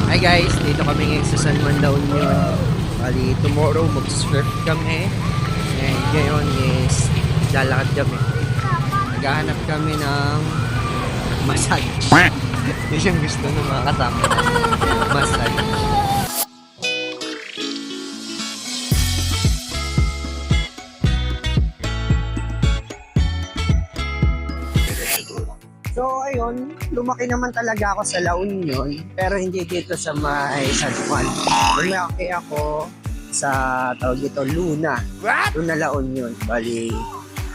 Hi guys, dito kami ngayon sa San Juan, La Union. Bali, tomorrow mag-surf kami. And ngayon is lalakad kami. Naghahanap kami ng massage. Yun yung gusto ng mga kasama natin. Massage. So ayun, lumaki naman talaga ako sa La Union, pero hindi dito sa may San Juan. Lumaki ako sa tawag dito, Luna. Luna, La Union. Bali,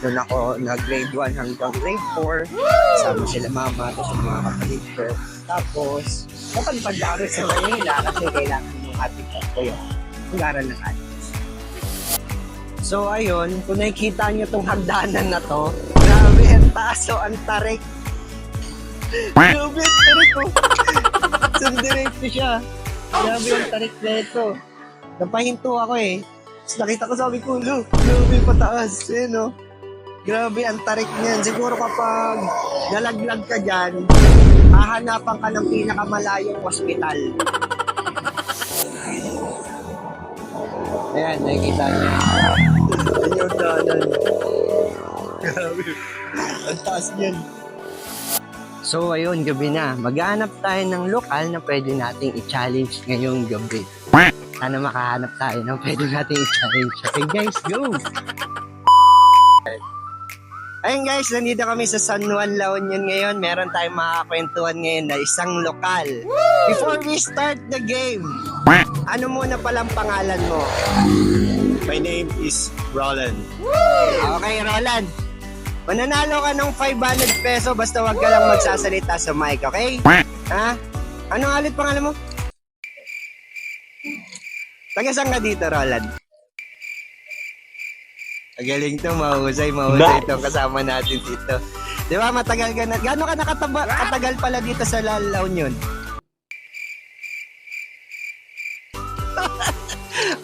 doon ako nag-grade 1 hanggang grade 4. Kasama sila mama, tapos yung mga kapatid ko. Tapos, napadpad ako sa Manila kasi kailangan yung ating ko yun. Pag-aral ng alis. So ayun, kung nakikita nyo itong hagdanan na to, grabe ang taso, ang tarik. Grabe ang tarik ko. Sundiretso siya. Grabe ang tarik na ito. Napahinto ako eh. Tapos nakita ko, sabi ko, lo, grabe pataas. Eh, no? Grabe ang tarik niyan. Siguro kapag nalaglag ka dyan, hahanapan ka ng pinakamalayong hospital. Ayan, nakikita niya. Ayan yung danan. Grabe. Ang taas niyan. So ayun, gabi na. Maghanap tayo ng lokal na pwede nating i-challenge ngayong gabi. Sana makahanap tayo ng pwede nating i-challenge. Okay guys, go! Ayun guys, nandito kami sa San Juan, La Union ngayon. Meron tayong makakakwentuhan ngayon na isang lokal. Before we start the game, ano muna palang pangalan mo? My name is Roland. Okay, Roland. Mananalo ka ng 500 peso basta wag ka lang magsasalita sa mic, okay? Ha? Ano ulit pangalan mo? Taga saan ka dito, Roland? Magaling to, mahusay itong kasama natin dito. Di ba, matagal ka na. Gano'n ka katagal pala dito sa La Union?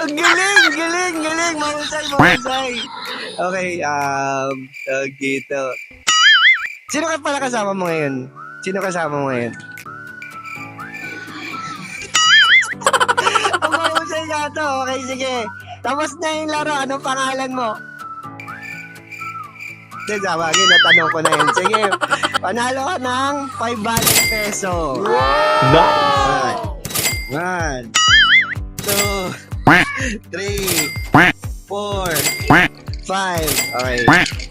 Ang galing, mahusay. Okay, tawag dito. Sino ka pala kasama mo ngayon? Ang mahusay ka to. Okay, sige. Tapos na yung laro. Anong pangalan mo? Sige, sabagin. Natanong ko na yun. Sige, panalo ka ng 500 peso. Wow! 1, 2, 3, 4, 5. Okay.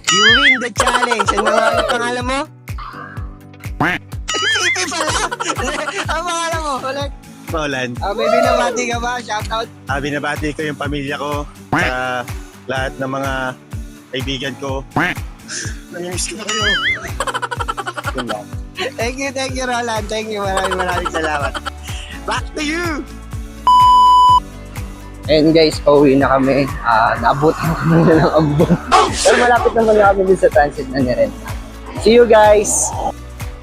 You win the challenge. Ano ang pangalan mo? Sipi pala. Ang pangalan mo? Ulit. Roland. May binabati ka ba? Shoutout. Binabati ko yung pamilya ko sa lahat ng mga kaibigan ko. Nangimiss ko na kayo. Yun lang. Thank you, Roland. Thank you. Maraming salamat. Back to you! And guys, pauwi na kami. Naabutan kami na ng ambon. Pero malapit naman na kami din sa transit na nirenta. See you guys!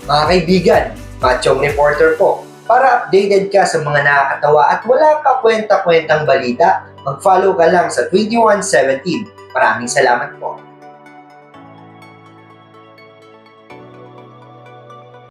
Mga kaibigan, Machong Reporter po. Para updated ka sa mga nakakatawa at wala ka kwenta-kwentang balita, mag-follow ka lang sa 2117. Maraming salamat po.